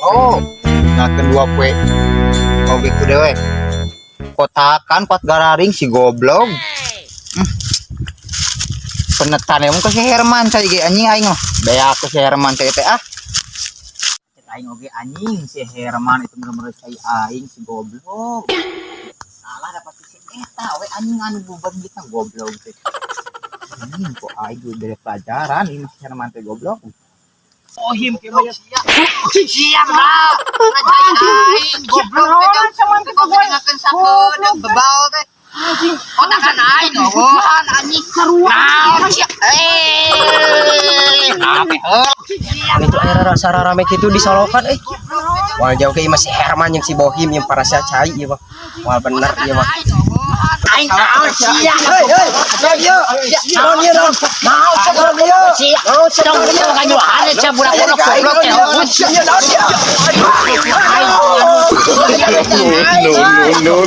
Oh, nah kedua kue. Oh gitu dewe. Kotakan kuat gararing si goblok. Penetan emang ke si Herman cai ge anjing aing mah. Bea aku si Herman cai teh ah. Aing oge anjing si Herman itu bener-bener cai aing si goblok. Salah dapat si eta we anjing anu buban kita goblok teh. Anjing kok aing udah pelajaran ini si Herman teh goblok. Oh him siap lah. Aing goblok teh sama teh kok ngakeun sakeun bebal teh. Kotakan aing gohan anjing naon sia. Nape Itu rasa rame gitu disolokan wal jauh kayak masih Herman yang si Bohim yang para cai ya mah wal bener ya mah aing naon sia. No.